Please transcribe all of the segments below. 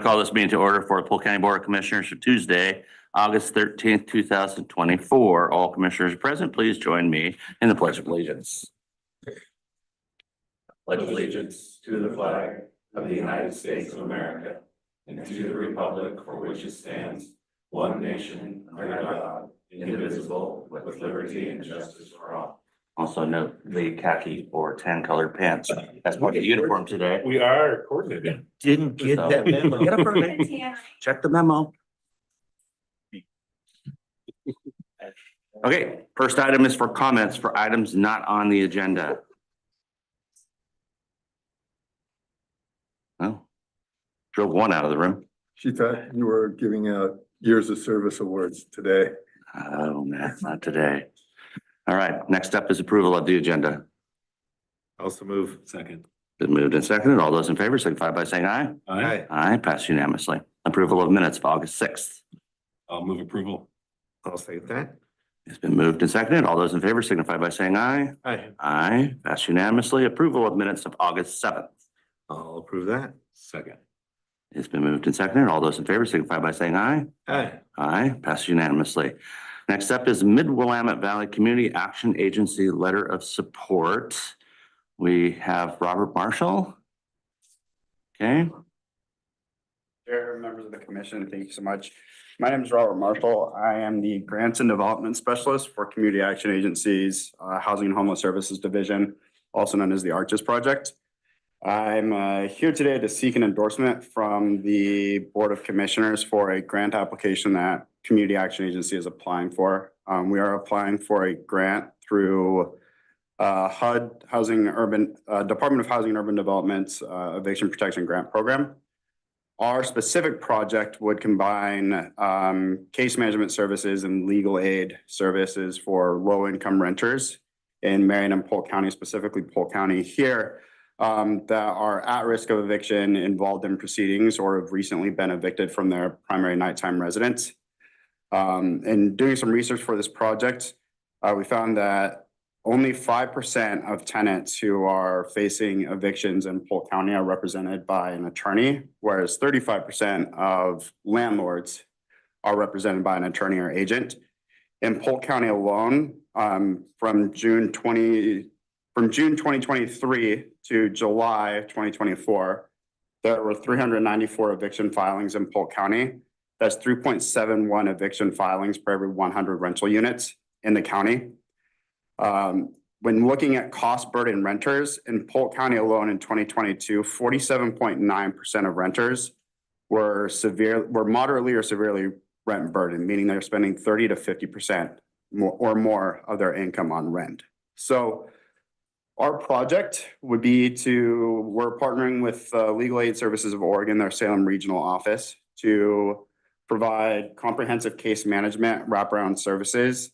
Call this meeting to order for the Polk County Board of Commissioners for Tuesday, August 13th, 2024. All commissioners present, please join me in the Pledge of Allegiance. Pledge allegiance to the flag of the United States of America and to the republic for which it stands, one nation, under God, indivisible, with liberty and justice for all. Also note the khaki or tan colored pants. That's part of the uniform today. We are coordinated. Didn't get that memo. Get up early. Check the memo. Okay, first item is for comments for items not on the agenda. Oh, drove one out of the room. She thought you were giving out years of service awards today. Oh, man, not today. All right, next up is approval of the agenda. Also move. Second. Been moved and seconded. All those in favor signify by saying aye. Aye. Aye, passed unanimously. Approval of minutes of August 6th. I'll move approval. I'll say that. It's been moved and seconded. All those in favor signify by saying aye. Aye. Aye, passed unanimously. Approval of minutes of August 7th. I'll approve that. Second. It's been moved and seconded. All those in favor signify by saying aye. Aye. Aye, passed unanimously. Next up is Mid-Willamette Valley Community Action Agency Letter of Support. We have Robert Marshall. Okay, Chair, members of the commission, thank you so much. My name is Robert Marshall. I am the Grants and Development Specialist for Community Action Agency's Housing and Homeless Services Division, also known as the Arches Project. I'm here today to seek an endorsement from the Board of Commissioners for a grant application that Community Action Agency is applying for. We are applying for a grant through HUD, Department of Housing and Urban Development's Eviction Protection Grant Program. Our specific project would combine case management services and legal aid services for low-income renters in Marion and Polk County, specifically Polk County here, that are at risk of eviction, involved in proceedings, or have recently been evicted from their primary nighttime residence. In doing some research for this project, we found that only 5% of tenants who are facing evictions in Polk County are represented by an attorney, whereas 35% of landlords are represented by an attorney or agent. In Polk County alone, from June 2023 to July 2024, there were 394 eviction filings in Polk County. That's 3.71 eviction filings per every 100 rental units in the county. When looking at cost burden renters in Polk County alone in 2022, 47.9% of renters were moderately or severely rent burdened, meaning they're spending 30 to 50% or more of their income on rent. So our project would be we're partnering with Legal Aid Services of Oregon, their Salem regional office, to provide comprehensive case management, wraparound services,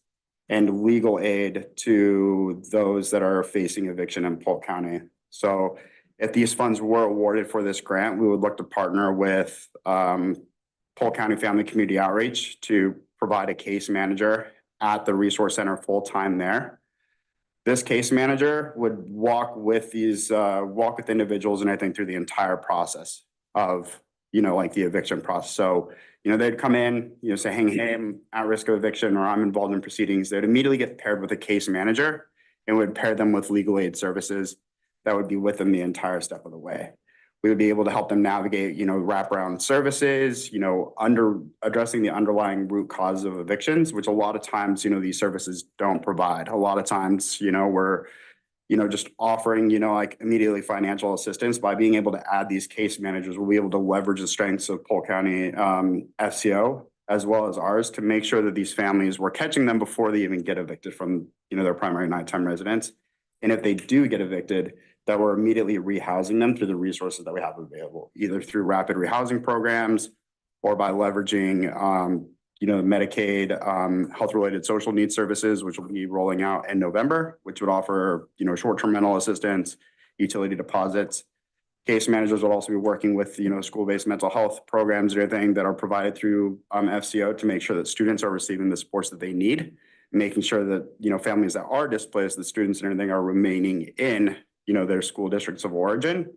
and legal aid to those that are facing eviction in Polk County. So if these funds were awarded for this grant, we would look to partner with Polk County Family Community Outreach to provide a case manager at the resource center full-time there. This case manager would walk with individuals and I think through the entire process of, like the eviction process. So, they'd come in, say, hey, I'm at risk of eviction or I'm involved in proceedings. They'd immediately get paired with a case manager and would pair them with legal aid services that would be with them the entire step of the way. We would be able to help them navigate, wraparound services, addressing the underlying root causes of evictions, which a lot of times, these services don't provide. A lot of times, we're, just offering, like immediately financial assistance. By being able to add these case managers, we'll be able to leverage the strengths of Polk County FCO as well as ours to make sure that these families, we're catching them before they even get evicted from, their primary nighttime residence. And if they do get evicted, that we're immediately rehousing them through the resources that we have available, either through rapid rehousing programs or by leveraging, Medicaid, health-related social needs services, which will be rolling out in November, which would offer, short-term rental assistance, utility deposits. Case managers will also be working with, school-based mental health programs or anything that are provided through FCO to make sure that students are receiving the supports that they need, making sure that, families that are displaced, the students and everything are remaining in, their school districts of origin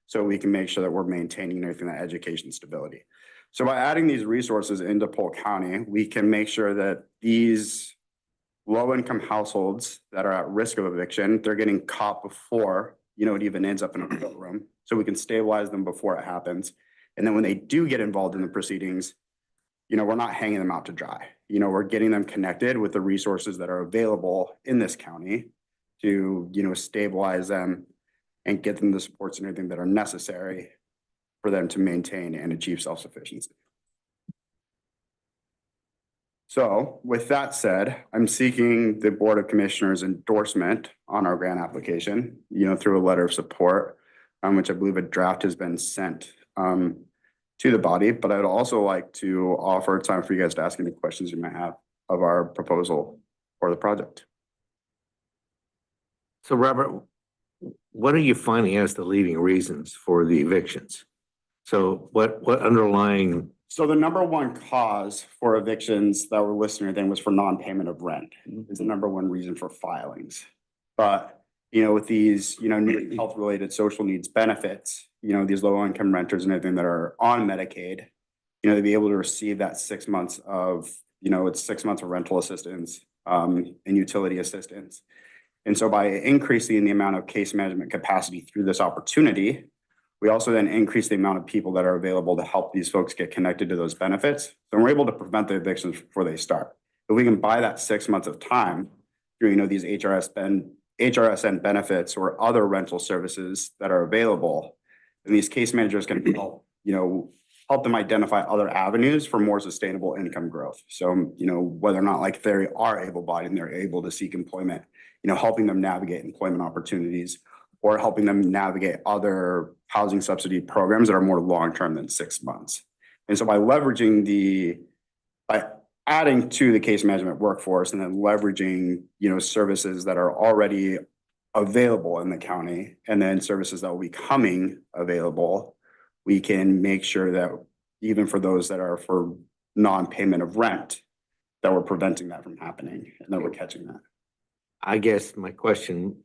so we can make sure that we're maintaining everything, that education stability. So by adding these resources into Polk County, we can make sure that these low-income households that are at risk of eviction, they're getting caught before, it even ends up in a courtroom. So we can stabilize them before it happens. And then when they do get involved in the proceedings, we're not hanging them out to dry. We're getting them connected with the resources that are available in this county to, stabilize them and get them the supports and everything that are necessary for them to maintain and achieve self-sufficiency. So with that said, I'm seeking the Board of Commissioners endorsement on our grant application, through a letter of support, which I believe a draft has been sent to the body, but I'd also like to offer time for you guys to ask any questions you might have of our proposal for the project. So Robert, what are you finding as the leading reasons for the evictions? So what underlying? So the number one cause for evictions that were listed then was for non-payment of rent. Is the number one reason for filings. But, with these, new health-related social needs benefits, these low-income renters and everything that are on Medicaid, to be able to receive that 6 months of, it's 6 months of rental assistance and utility assistance. And so by increasing the amount of case management capacity through this opportunity, we also then increase the amount of people that are available to help these folks get connected to those benefits. So we're able to prevent the evictions before they start. If we can buy that 6 months of time through, these HRSN benefits or other rental services that are available, and these case managers can help, help them identify other avenues for more sustainable income growth. So, whether or not like they are able-bodied and they're able to seek employment, helping them navigate employment opportunities or helping them navigate other housing subsidy programs that are more long-term than 6 months. And so by adding to the case management workforce and then leveraging, services that are already available in the county and then services that will be coming available, we can make sure that even for those that are for non-payment of rent, that we're preventing that from happening and that we're catching that. I guess my question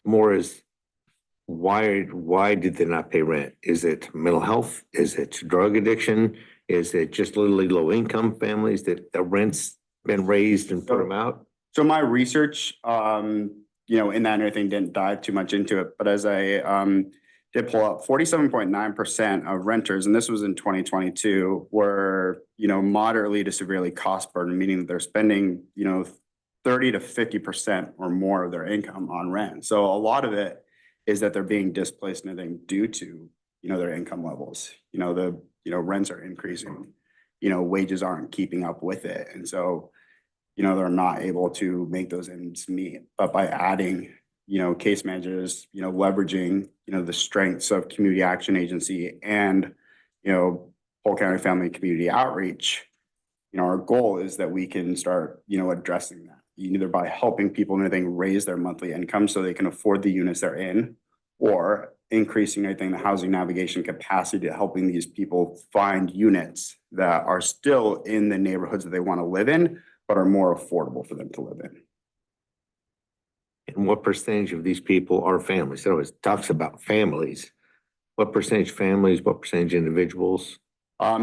more is why did they not pay rent? Is it mental health? Is it drug addiction? Is it just literally low income families that the rent's been raised and put them out? So my research, in that and everything didn't dive too much into it, but as I did pull up 47.9% of renters, and this was in 2022, were, moderately to severely cost burden, meaning that they're spending, 30 to 50% or more of their income on rent. So a lot of it is that they're being displaced and everything due to, their income levels. Rents are increasing, wages aren't keeping up with it. And so, they're not able to make those ends meet. But by adding, case managers, leveraging, the strengths of Community Action Agency and, Polk County Family Community Outreach, our goal is that we can start, addressing that. Either by helping people and everything raise their monthly income so they can afford the units they're in, or increasing everything the housing navigation capacity to helping these people find units that are still in the neighborhoods that they want to live in, but are more affordable for them to live in. And what percentage of these people are families? It always talks about families. What percentage families, what percentage individuals?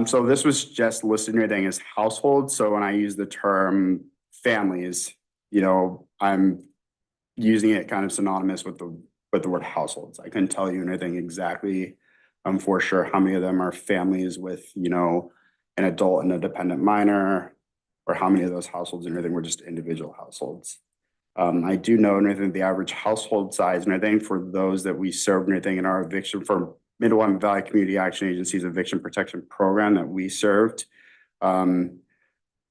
So this was just listed in everything as households. So when I use the term families, I'm using it kind of synonymous with the word households. I couldn't tell you anything exactly for sure how many of them are families with, an adult and a dependent minor, or how many of those households and everything were just individual households. I do know and everything the average household size and everything for those that we serve and everything in our eviction for Mid-Willamette Valley Community Action Agency's eviction protection program that we served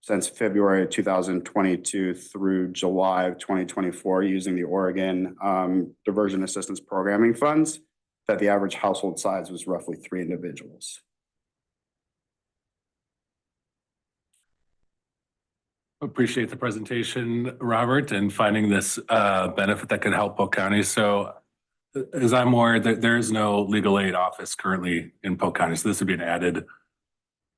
since February of 2022 through July of 2024 using the Oregon Diversion Assistance Programming Funds, that the average household size was roughly 3 individuals. Appreciate the presentation, Robert, and finding this benefit that could help Polk County. So as I'm aware, there is no legal aid office currently in Polk County, so this would be an added.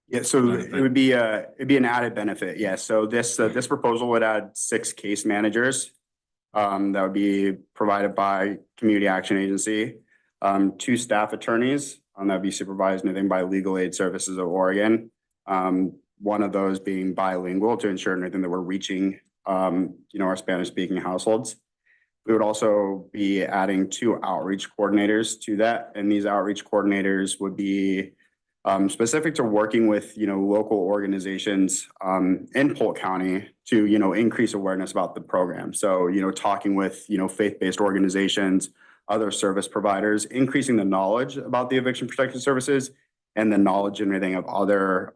Yeah, so it'd be an added benefit. Yeah, so this proposal would add 6 case managers that would be provided by Community Action Agency. 2 staff attorneys, that'd be supervised and everything by Legal Aid Services of Oregon. One of those being bilingual to ensure everything that we're reaching, our Spanish speaking households. We would also be adding 2 outreach coordinators to that. And these outreach coordinators would be specific to working with, local organizations in Polk County to, increase awareness about the program. So, talking with, faith-based organizations, other service providers, increasing the knowledge about the eviction protection services and the knowledge and everything of other,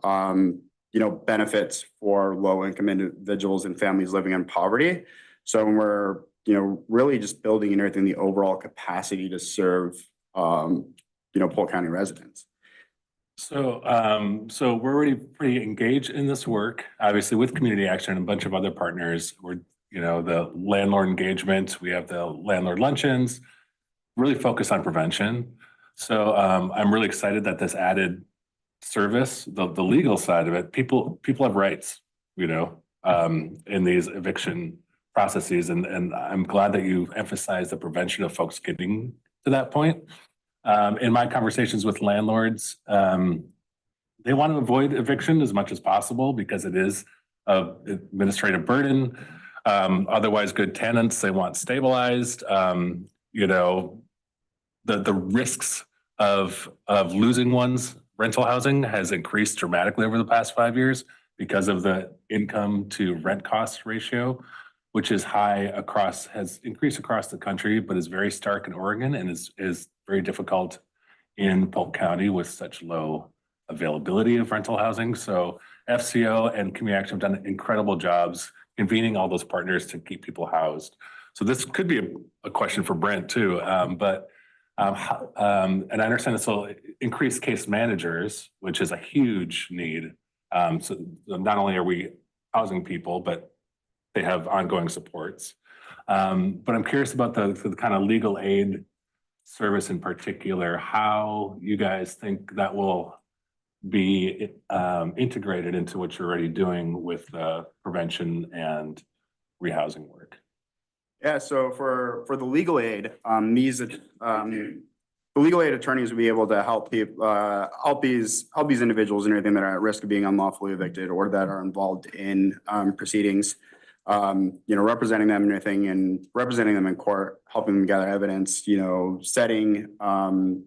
benefits for low-income individuals and families living in poverty. So when we're, really just building and everything, the overall capacity to serve, Polk County residents. So, so we're already pretty engaged in this work, obviously with Community Action and a bunch of other partners. We're, the landlord engagement, we have the landlord luncheons, really focused on prevention. So, I'm really excited that this added service, the legal side of it, people have rights, in these eviction processes. And I'm glad that you emphasize the prevention of folks getting to that point. In my conversations with landlords, they want to avoid eviction as much as possible because it is an administrative burden. Otherwise, good tenants, they want stabilized. The risks of losing one's rental housing has increased dramatically over the past 5 years because of the income to rent cost ratio, which is has increased across the country, but is very stark in Oregon and is very difficult in Polk County with such low availability of rental housing. So FCO and Community Action have done incredible jobs convening all those partners to keep people housed. So this could be a question for Brent too, and I understand this will increase case managers, which is a huge need. So not only are we housing people, but they have ongoing supports. But I'm curious about the kind of legal aid service in particular, how you guys think that will be integrated into what you're already doing with prevention and rehousing work. Yeah, so for the legal aid, the legal aid attorneys will be able to help people, help these individuals and everything that are at risk of being unlawfully evicted or that are involved in proceedings. Representing them and everything and representing them in court, helping them gather evidence, setting and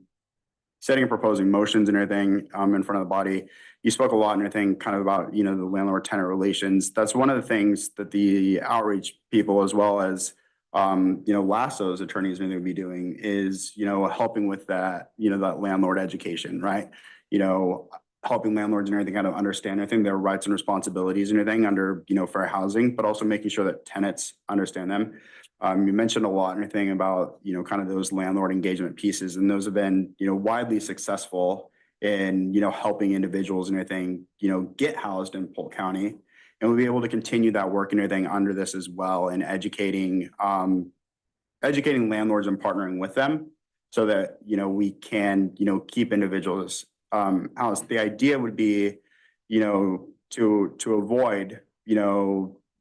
proposing motions and everything in front of the body. You spoke a lot and everything kind of about, the landlord-tenant relations. That's one of the things that the outreach people, as well as, LASSO's attorneys and they would be doing is, helping with that, that landlord education, right? Helping landlords and everything kind of understand, I think, their rights and responsibilities and everything under, fair housing, but also making sure that tenants understand them. You mentioned a lot and everything about, kind of those landlord engagement pieces, and those have been, widely successful in, helping individuals and everything, get housed in Polk County. And we'll be able to continue that work and everything under this as well, and educating landlords and partnering with them so that, we can, keep individuals housed. The idea would be, to avoid,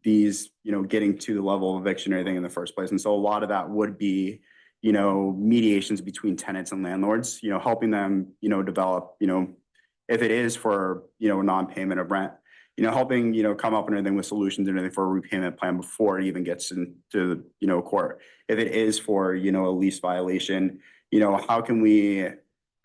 these, getting to the level of eviction or anything in the first place. And so a lot of that would be, mediations between tenants and landlords, helping them, develop, if it is for, non-payment of rent, helping, come up and everything with solutions and everything for a repayment plan before it even gets into, court. If it is for, a lease violation, how can we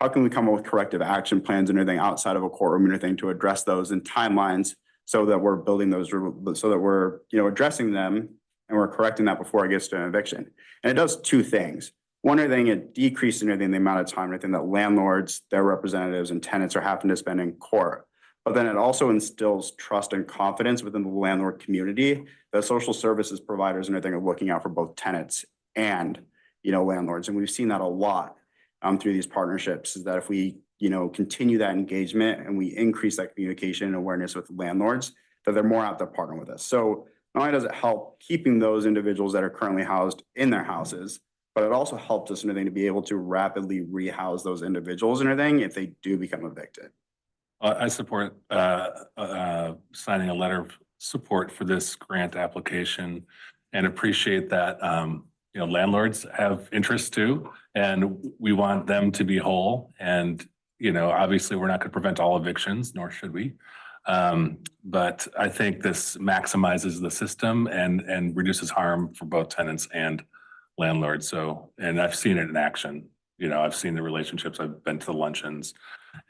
come up with corrective action plans and everything outside of a courtroom and everything to address those in timelines so that we're building those, so that we're, addressing them and we're correcting that before it gets to an eviction. And it does 2 things. One thing, it decreases everything, the amount of time and everything that landlords, their representatives and tenants are having to spend in court. But then it also instills trust and confidence within the landlord community that social services providers and everything are looking out for both tenants and, landlords. And we've seen that a lot through these partnerships, is that if we, continue that engagement and we increase that communication and awareness with landlords, that they're more apt to partner with us. So not only does it help keeping those individuals that are currently housed in their houses, but it also helps us and everything to be able to rapidly rehouse those individuals and everything if they do become evicted. I support signing a letter of support for this grant application and appreciate that landlords have interest too, and we want them to be whole. And, obviously we're not going to prevent all evictions, nor should we. But I think this maximizes the system and reduces harm for both tenants and landlords. So, and I've seen it in action. I've seen the relationships. I've been to the luncheons,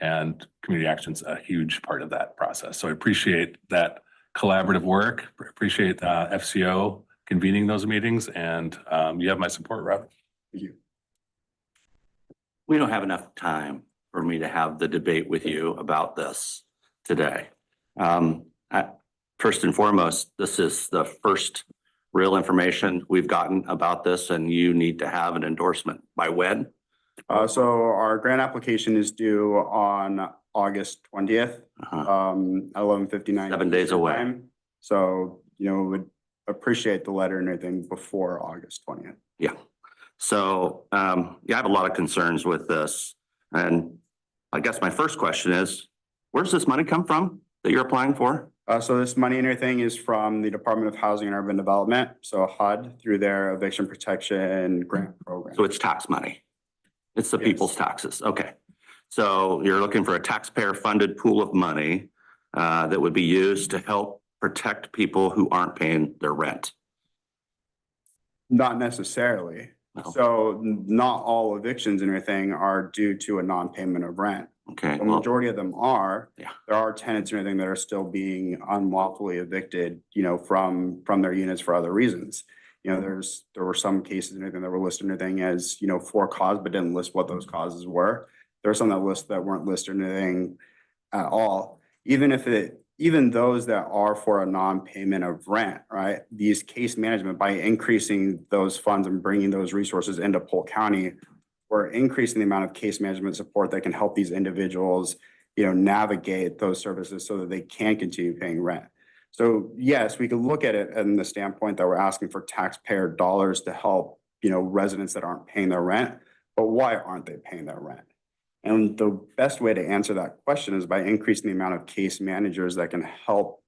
and community action's a huge part of that process. So I appreciate that collaborative work. Appreciate FCO convening those meetings, and you have my support, Rob. Thank you. We don't have enough time for me to have the debate with you about this today. First and foremost, this is the first real information we've gotten about this, and you need to have an endorsement. By when? So our grant application is due on August 20th, Uh-huh. at 11:59. 7 days away. time. So, would appreciate the letter and everything before August 20th. Yeah. So, I have a lot of concerns with this. And I guess my first question is, where's this money come from that you're applying for? So this money and everything is from the Department of Housing and Urban Development, so HUD, through their eviction protection grant program. So it's tax money. It's the Yes. people's taxes. Okay. So you're looking for a taxpayer funded pool of money that would be used to help protect people who aren't paying their rent. Not necessarily. No. So not all evictions and everything are due to a non-payment of rent. Okay. The Well, majority of them are. Yeah. There are tenants and everything that are still being unlawfully evicted, from their units for other reasons. There were some cases and everything that were listed and everything as, for cause, but didn't list what those causes were. There are some that weren't listed and anything at all. Even those that are for a non-payment of rent, right? These case management, by increasing those funds and bringing those resources into Polk County, we're increasing the amount of case management support that can help these individuals, navigate those services so that they can continue paying rent. So yes, we could look at it in the standpoint that we're asking for taxpayer dollars to help, residents that aren't paying their rent, but why aren't they paying their rent? And the best way to answer that question is by increasing the amount of case managers that can help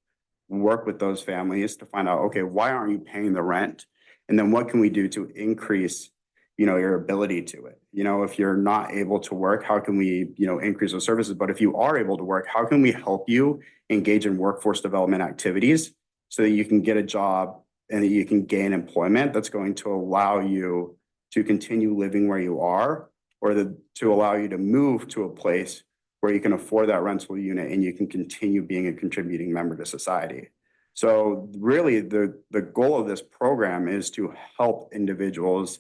work with those families to find out, okay, why aren't you paying the rent? And then what can we do to increase, your ability to it? If you're not able to work, how can we, increase those services? But if you are able to work, how can we help you engage in workforce development activities so that you can get a job and that you can gain employment that's going to allow you to continue living where you are, or to allow you to move to a place where you can afford that rental unit and you can continue being a contributing member to society. So really the goal of this program is to help individuals,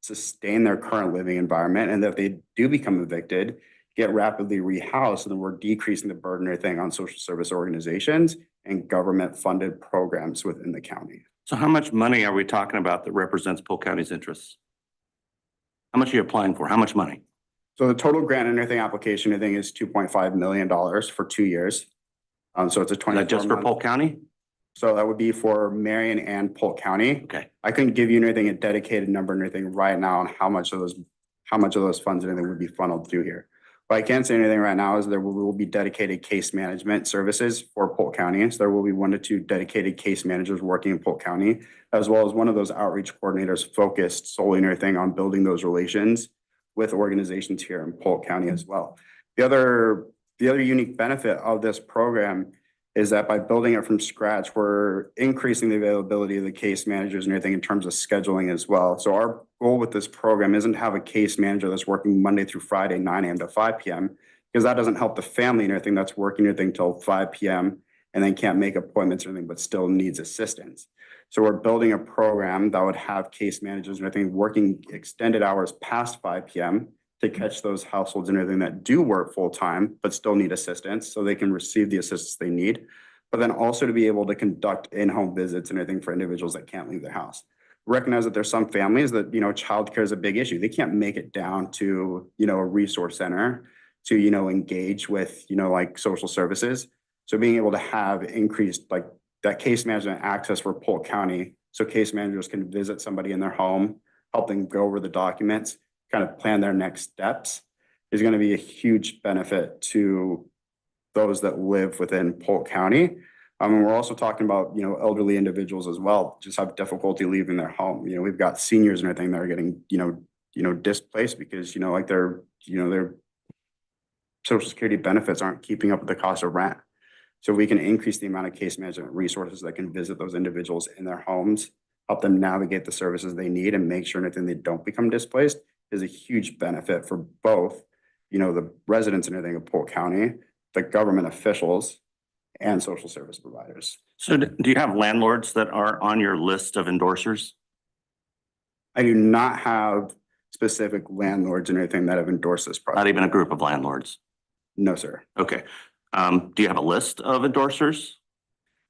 sustain their current living environment, and that if they do become evicted, get rapidly rehoused, and then we're decreasing the burden or thing on social service organizations and government funded programs within the county. so how much money are we talking about that represents Polk County's interests? How much are you applying for? How much money? So the total grant and everything application, I think, is $2.5 million for 2 years. So it's a Is 24 that just for month. Polk County? So that would be for Marion and Polk County. Okay. I couldn't give you anything, a dedicated number and anything right now on how much of those funds and anything would be funneled through here. But I can't say anything right now is there will be dedicated case management services for Polk County. So there will be 1 to 2 dedicated case managers working in Polk County, as well as one of those outreach coordinators focused solely and everything on building those relations with organizations here in Polk County as well. The other unique benefit of this program is that by building it from scratch, we're increasing the availability of the case managers and everything in terms of scheduling as well. So our goal with this program isn't to have a case manager that's working Monday through Friday, 9 a.m. to 5 p.m., because that doesn't help the family and everything that's working everything till 5 p.m. and then can't make appointments or anything, but still needs assistance. So we're building a program that would have case managers and everything working extended hours past 5 p.m. to catch those households and everything that do work full-time, but still need assistance so they can receive the assistance they need. But then also to be able to conduct in-home visits and everything for individuals that can't leave their house. Recognize that there's some families that, childcare is a big issue. They can't make it down to, a resource center to, engage with, like social services. So being able to have increased like that case management access for Polk County, so case managers can visit somebody in their home, help them go over the documents, kind of plan their next steps, is going to be a huge benefit to those that live within Polk County. And we're also talking about, you know, elderly individuals as well, just have difficulty leaving their home. You know, we've got seniors and everything that are getting, displaced because, like their social security benefits aren't keeping up with the cost of rent. So we can increase the amount of case management resources that can visit those individuals in their homes, help them navigate the services they need and make sure anything they don't become displaced is a huge benefit for both, the residents and everything of Polk County, the government officials, and social service providers. So do you have landlords that are on your list of endorsers? I do not have specific landlords and anything that have endorsed this Not project. even a group of landlords? No, sir. Okay. Do you have a list of endorsers?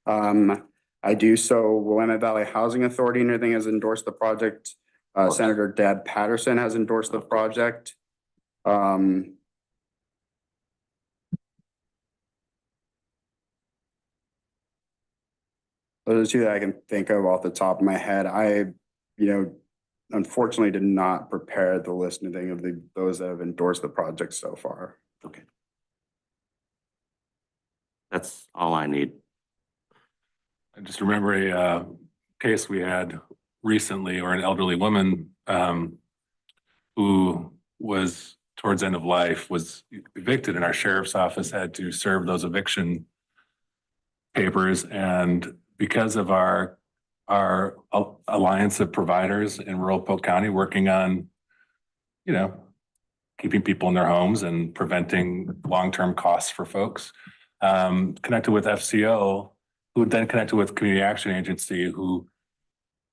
I do. So Willamette Valley Housing Authority and everything has endorsed the project. Senator Dad Patterson has endorsed the project. Those are two that I can think of off the top of my head. I, unfortunately did not prepare the list and anything of those that have endorsed the project so far. Okay. That's all I need. I just remember a case we had recently, or an elderly woman who was towards end of life, was evicted, and our sheriff's office had to serve those eviction papers. And because of our alliance of providers in rural Polk County working on, keeping people in their homes and preventing long-term costs for folks, connected with FCO, who then connected with Community Action Agency, who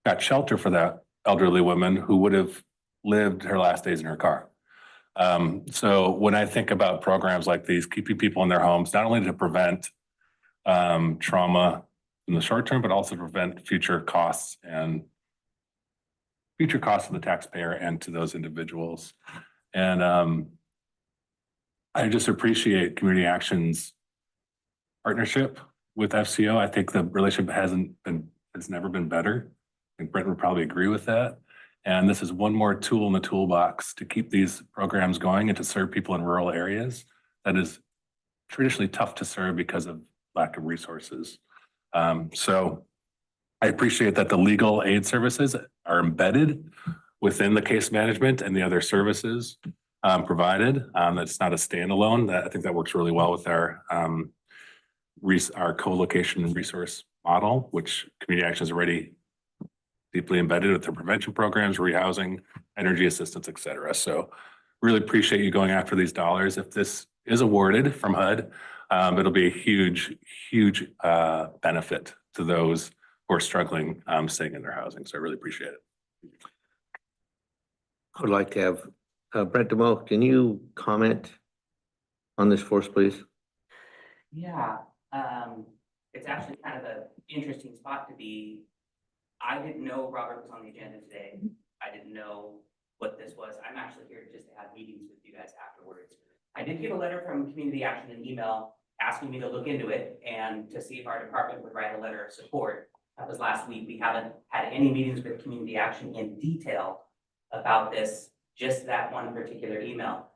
got shelter for that elderly woman who would have lived her last days in her car. So when I think about programs like these, keeping people in their homes, not only to prevent trauma in the short term, but also prevent future costs of the taxpayer and to those individuals. And I just appreciate Community Action's partnership with FCO. I think the relationship has never been better. I think Brent would probably agree with that. And this is one more tool in the toolbox to keep these programs going and to serve people in rural areas that is traditionally tough to serve because of lack of resources. So I appreciate that the legal aid services are embedded within the case management and the other services provided. That's not a standalone. I think that works really well with our co-location and resource model, which Community Action is already deeply embedded with their prevention programs, rehousing, energy assistance, et cetera. So really appreciate you going after these dollars. If this is awarded from HUD, it'll be a huge benefit to those who are struggling staying in their housing. So I really appreciate it. I would like to have Brent DeMo, can you comment on this for us, please? Yeah, it's actually kind of an interesting spot to be. I didn't know Robert was on the agenda today. I didn't know what this was. I'm actually here just to have meetings with you guys afterwards. I did get a letter from Community Action, an email asking me to look into it and to see if our department would write a letter of support. That was last week. We haven't had any meetings with Community Action in detail about this, just that one particular email.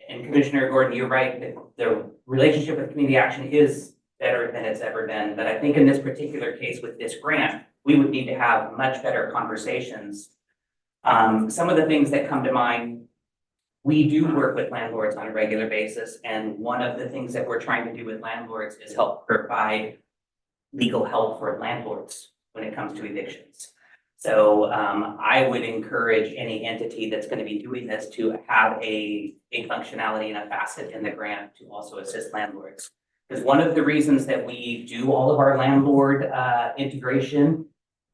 And Commissioner Gordon, you're right, the relationship with Community Action is better than it's ever been. But I think in this particular case with this grant, we would need to have much better conversations. Some of the things that come to mind, we do work with landlords on a regular basis. And one of the things that we're trying to do with landlords is help provide legal help for landlords when it comes to evictions. So I would encourage any entity that's going to be doing this to have a functionality and a facet in the grant to also assist landlords. Because one of the reasons that we do all of our landlord integration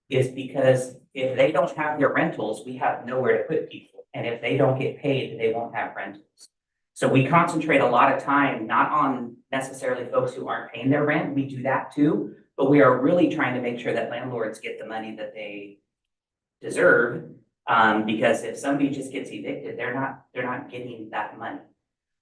is because if they don't have their rentals, we have nowhere to put people. And if they don't get paid, they won't have rentals. So we concentrate a lot of time, not on necessarily folks who aren't paying their rent. We do that too, but we are really trying to make sure that landlords get the money that they deserve. Because if somebody just gets evicted, they're not getting that money.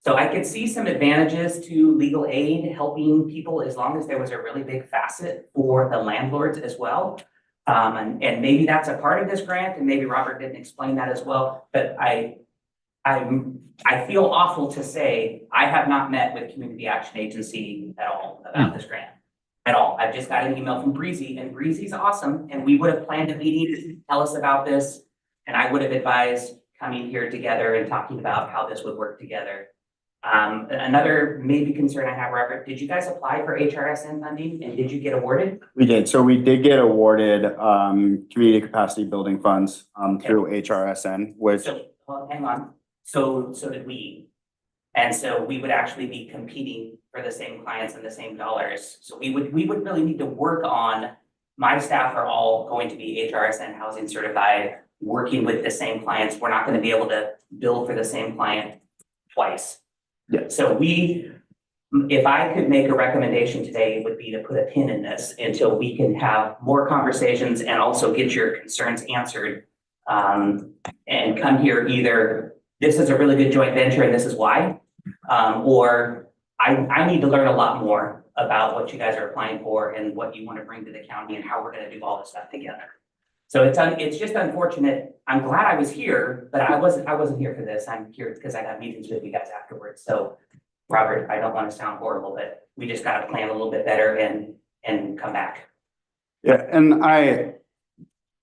So I could see some advantages to legal aid helping people as long as there was a really big facet for the landlords as well. And maybe that's a part of this grant, and maybe Robert didn't explain that as well, but I feel awful to say I have not met with Community Action Agency at all about this grant. at all. I've just got an email from Breezy, and Breezy's awesome, and we would have planned a meeting to tell us about this. And I would have advised coming here together and talking about how this would work together. Another maybe concern I have, Robert, did you guys apply for HRSN funding and did you get awarded? We did. So we did get awarded community capacity building funds through HRSN, which So, well, hang on, so did we. And so we would actually be competing for the same clients and the same dollars. So we would really need to work on, my staff are all going to be HRSN housing certified, working with the same clients. We're not gonna be able to bill for the same client twice. Yeah. So if I could make a recommendation today, it would be to put a pin in this until we can have more conversations and also get your concerns answered. And come here either, this is a really good joint venture and this is why, or I need to learn a lot more about what you guys are applying for and what you want to bring to the county and how we're gonna do all this stuff together. So it's just unfortunate. I'm glad I was here, but I wasn't here for this. I'm here because I got meetings with you guys afterwards. So Robert, I don't want to sound horrible, but we just gotta plan a little bit better and come back. yeah, and Brent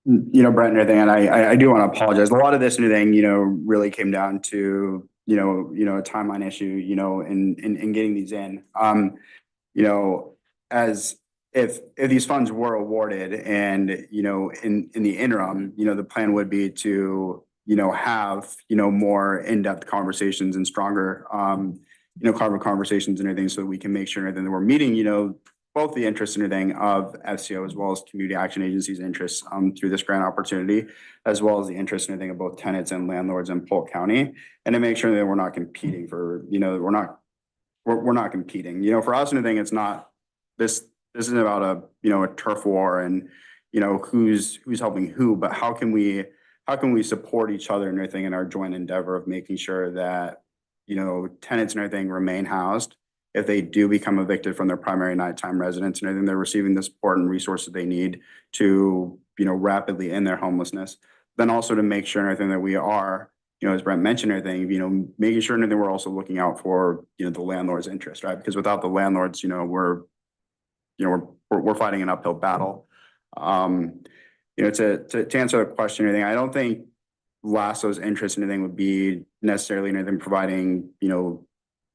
and everything, and I do want to apologize. A lot of this and everything, really came down to, a timeline issue, in getting these in. As if these funds were awarded and, in the interim, the plan would be to, have, more in-depth conversations and stronger, conversations and everything so that we can make sure that we're meeting, both the interests and everything of FCO as well as community action agencies' interests through this grant opportunity, as well as the interest and everything of both tenants and landlords in Polk County, and to make sure that we're not competing for, we're not competing. For us and everything, it's not this isn't about a turf war and who's helping who, but how can we support each other and everything in our joint endeavor of making sure that tenants and everything remain housed. If they do become evicted from their primary nighttime residence and everything, they're receiving the support and resources they need to, rapidly end their homelessness. Then also to make sure and everything that we are, as Brent mentioned, everything, making sure and everything we're also looking out for, the landlord's interest, right? Because without the landlords, we're fighting an uphill battle. To answer the question, everything, I don't think Lasso's interest in anything would be necessarily in anything providing,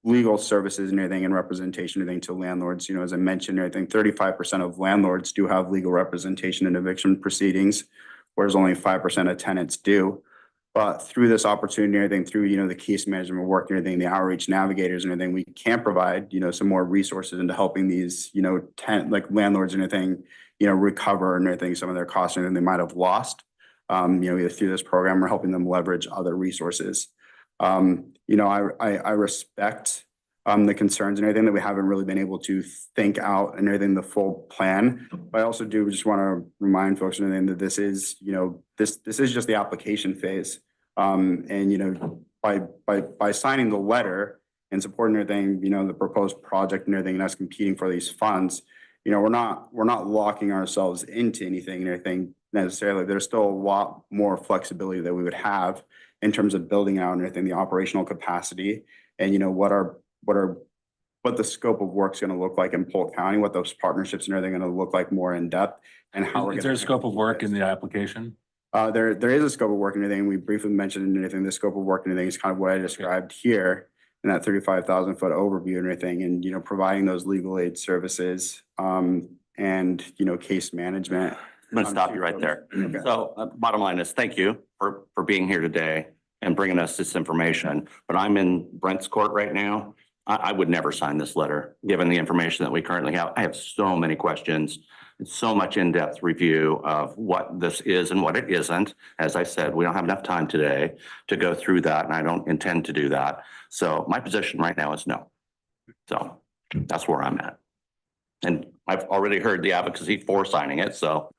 legal services and everything and representation and everything to landlords. As I mentioned, I think 35% of landlords do have legal representation in eviction proceedings, whereas only 5% of tenants do. But through this opportunity, I think through, the case management work and everything, the outreach navigators and everything, we can provide, some more resources into helping these, landlords and everything, recover and everything, some of their costs and everything they might have lost. Either through this program or helping them leverage other resources. I respect the concerns and everything that we haven't really been able to think out and everything, the full plan. But I also do just want to remind folks and everything that this is, this is just the application phase. And by signing the letter and supporting everything, the proposed project and everything, and us competing for these funds, we're not locking ourselves into anything and everything necessarily. There's still a lot more flexibility that we would have in terms of building out and everything, the operational capacity and what the scope of work's going to look like in Polk County, what those partnerships and everything going to look like more in depth, and how we're Is there a scope of work in the application? There is a scope of work and everything. We briefly mentioned and everything. The scope of work and everything is kind of what I described here in that 35,000-foot overview and everything, and providing those legal aid services and case management. I'm gonna stop you right there. Okay. So bottom line is thank you for being here today and bringing us this information. But I'm in Brent's court right now. I would never sign this letter, given the information that we currently have. I have so many questions. It's so much in-depth review of what this is and what it isn't. As I said, we don't have enough time today to go through that, and I don't intend to do that. So my position right now is no. So that's where I'm at. And I've already heard the advocacy for signing it, so.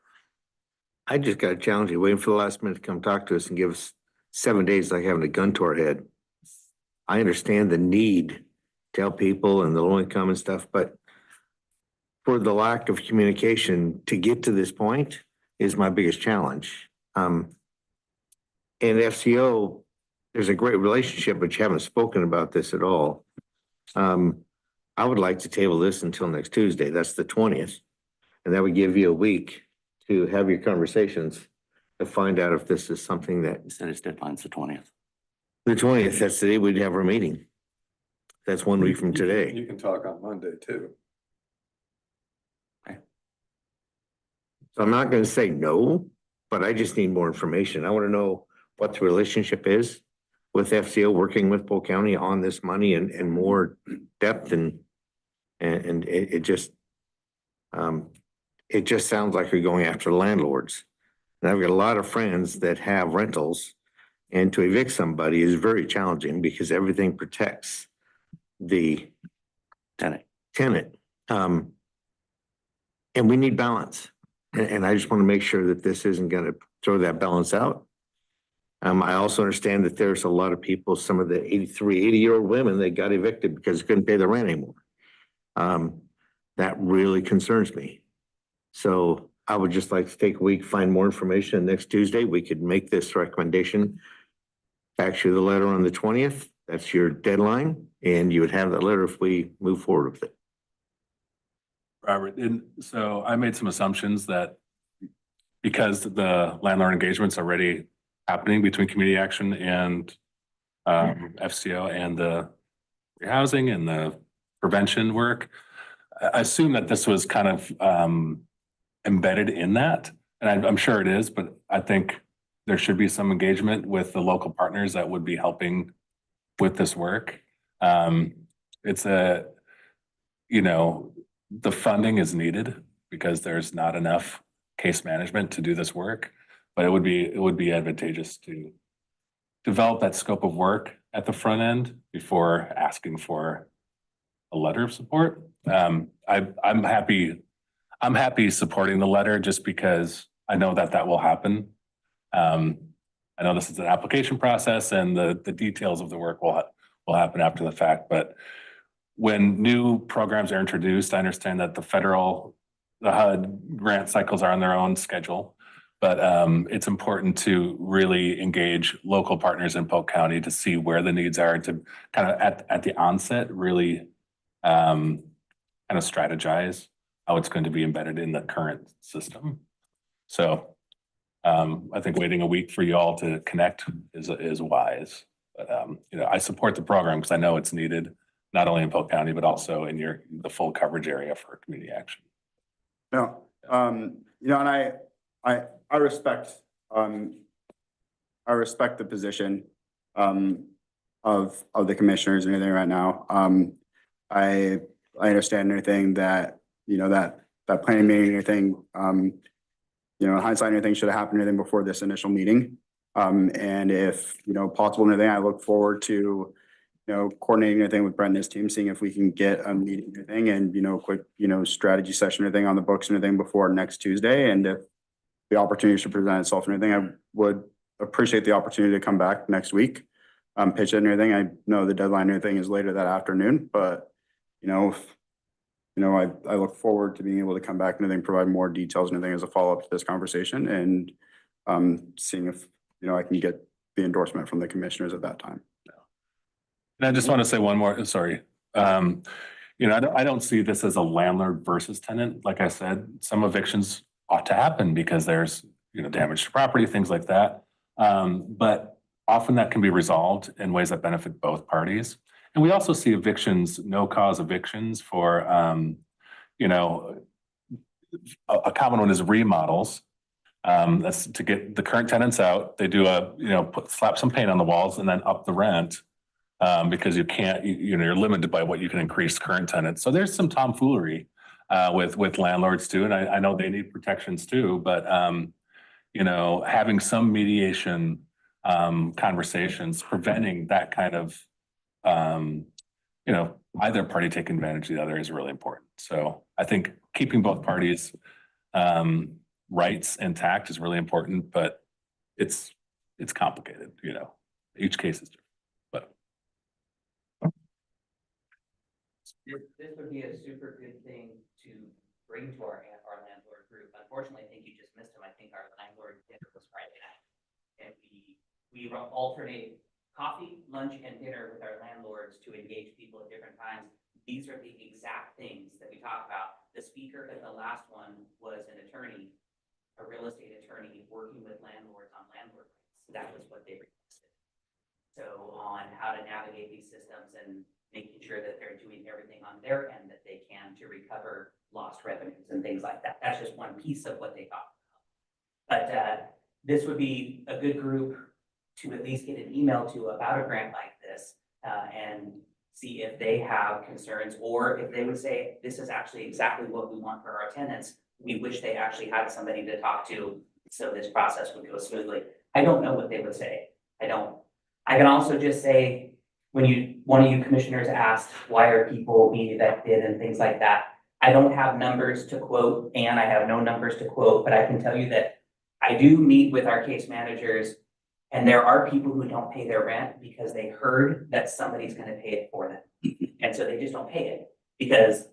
I just got a challenge you, waiting for the last minute to come talk to us and give us 7 days like having a gun to our head. I understand the need to help people and the low income and stuff, but for the lack of communication to get to this point is my biggest challenge. And FCO, there's a great relationship, but you haven't spoken about this at all. I I would like to table this until next Tuesday. That's the 20th. And that would give you a week to have your conversations to find out if this is something that, You said his deadline's the 20th. the 20th, that's the day we'd have our meeting. That's 1 week from today. You can talk on Monday too. So I'm not gonna say no, but I just need more information. I want to know what the relationship is with FCO working with Polk County on this money and more depth and it just sounds like you're going after landlords. And I've got a lot of friends that have rentals, and to evict somebody is very challenging because everything protects the tenant. And we need balance. And I just want to make sure that this isn't going to throw that balance out. I also understand that there's a lot of people, some of the 80-year-old women that got evicted because they couldn't pay the rent anymore. That really concerns me. So I would just like to take a week, find more information. And next Tuesday, we could make this recommendation. Fax you the letter on the 20th. That's your deadline. And you would have that letter if we move forward with it. Robert, and so I made some assumptions that because the landlord engagement's already happening between community action and FCO and the housing and the prevention work, I assume that this was kind of embedded in that. And I'm sure it is, but I think there should be some engagement with the local partners that would be helping with this work. It's the funding is needed because there's not enough case management to do this work, but it would be advantageous to develop that scope of work at the front end before asking for a letter of support. I'm happy supporting the letter just because I know that will happen. I know this is an application process and the details of the work will happen after the fact, but when new programs are introduced, I understand that the HUD grant cycles are on their own schedule, but it's important to really engage local partners in Polk County to see where the needs are, to kind of at the onset really kind of strategize how it's going to be embedded in the current system. So I think waiting a week for you all to connect is wise. But I support the program because I know it's needed not only in Polk County but also in the full coverage area for community action. No, and I respect the position of the commissioners and everything right now. I understand everything that that planning meeting and everything. In hindsight, anything should have happened anything before this initial meeting. And if possible and everything, I look forward to coordinating anything with Brent and his team, seeing if we can get a meeting and everything and quick strategy session or anything on the books and everything before next Tuesday. And if the opportunity should present itself and everything, I would appreciate the opportunity to come back next week, pitch it and everything. I know the deadline and everything is later that afternoon, but I look forward to being able to come back and then provide more details and everything as a follow-up to this conversation and seeing if I can get the endorsement from the commissioners at that time. And I just want to say one more, sorry. I don't see this as a landlord versus tenant. Like I said, some evictions ought to happen because there's, damage to property, things like that. But often that can be resolved in ways that benefit both parties. And we also see evictions, no cause evictions for, a common one is remodels. That's to get the current tenants out. They do slap some paint on the walls and then up the rent. Because you can't, you're limited by what you can increase current tenants. So there's some tomfoolery with landlords too, and I know they need protections too. But having some mediation conversations, preventing that kind of either party taking advantage of the other is really important. So I think keeping both parties' rights intact is really important, but it's complicated. Each case is different. This would be a super good thing to bring to our landlord group. Unfortunately, I think you just missed him. I think our landlord dinner was Friday night. And we alternate coffee, lunch, and dinner with our landlords to engage people at different times. these are the exact things that we talked about. The speaker at the last one was an attorney, a real estate attorney working with landlords on landlord rights. That was what they requested. So on how to navigate these systems and making sure that they're doing everything on their end that they can to recover lost revenues and things like that. That's just one piece of what they talked about. But this would be a good group to at least get an email to about a grant like this and see if they have concerns, or if they would say, this is actually exactly what we want for our tenants. We wish they actually had somebody to talk to so this process would go smoothly. I don't know what they would say. I don't. I can also just say, when one of you commissioners asked, why are people being evicted and things like that? I don't have numbers to quote, and I have no numbers to quote, but I can tell you that I do meet with our case managers, and there are people who don't pay their rent because they heard that somebody's gonna pay it for them. And so they just don't pay it, because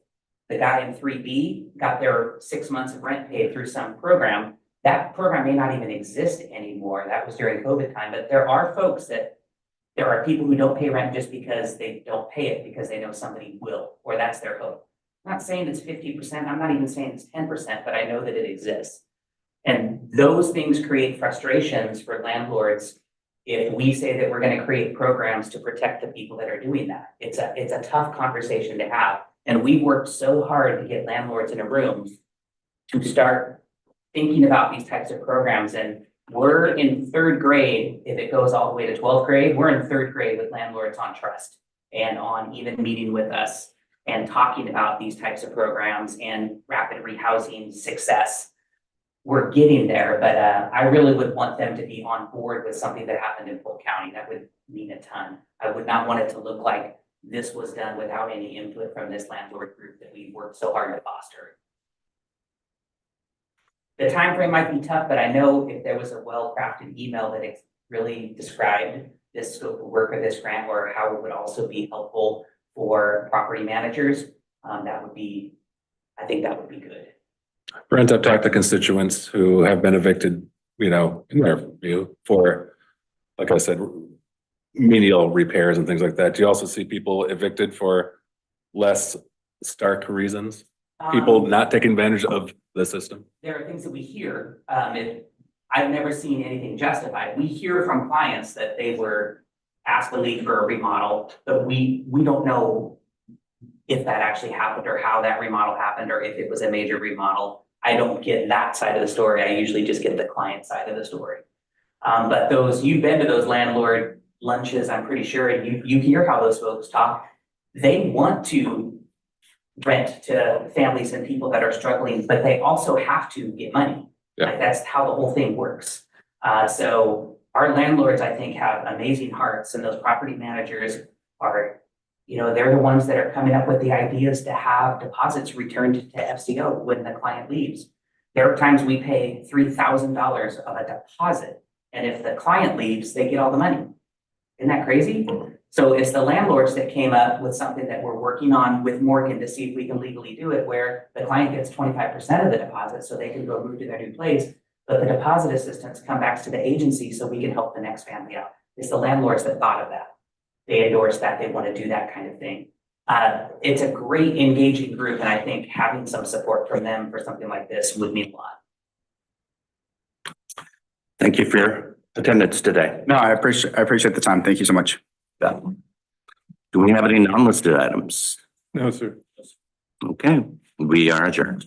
the guy in 3B got their 6 months of rent paid through some program. That program may not even exist anymore. That was during COVID time, but there are people who don't pay rent just because they don't pay it because they know somebody will, or that's their hope. I'm not saying it's 50%, I'm not even saying it's 10%, but I know that it exists. And those things create frustrations for landlords if we say that we're gonna create programs to protect the people that are doing that. It's a tough conversation to have. And we worked so hard to get landlords in a room to start thinking about these types of programs. And we're in 3rd grade, if it goes all the way to 12th grade, we're in 3rd grade with landlords on trust and on even meeting with us and talking about these types of programs and rapid rehousing success. We're getting there, but I really would want them to be on board with something that happened in Polk County. That would mean a ton. I would not want it to look like this was done without any input from this landlord group that we worked so hard to foster. The timeframe might be tough, but I know if there was a well-crafted email that really described this scope of work of this grant, or how it would also be helpful for property managers, I think that would be good. Brent, I've talked to constituents who have been evicted, in their view for, like I said, menial repairs and things like that. Do you also see people evicted for less stark reasons? People not taking advantage of the system? There are things that we hear, I've never seen anything justified. We hear from clients that they were asked to leave for a remodel, but we don't know if that actually happened or how that remodel happened or if it was a major remodel. I don't get that side of the story. I usually just get the client side of the story. But you've been to those landlord lunches, I'm pretty sure, and you hear how those folks talk. They want to rent to families and people that are struggling, but they also have to get money. Yeah. Like, that's how the whole thing works. So our landlords, I think, have amazing hearts, and those property managers are, they're the ones that are coming up with the ideas to have deposits returned to FCO when the client leaves. There are times we pay $3,000 of a deposit, and if the client leaves, they get all the money. Isn't that crazy? So it's the landlords that came up with something that we're working on with Morgan to see if we can legally do it, where the client gets 25% of the deposit so they can go move to their new place, but the deposit assistance come back to the agency so we can help the next family out. It's the landlords that thought of that. They endorsed that, they want to do that kind of thing. It's a great engaging group, and I think having some support from them for something like this would mean a lot. Thank you for your attendance today. No, I appreciate the time. Thank you so much. Yeah. Do we have any non-listed items? No, sir. Okay, we are adjourned.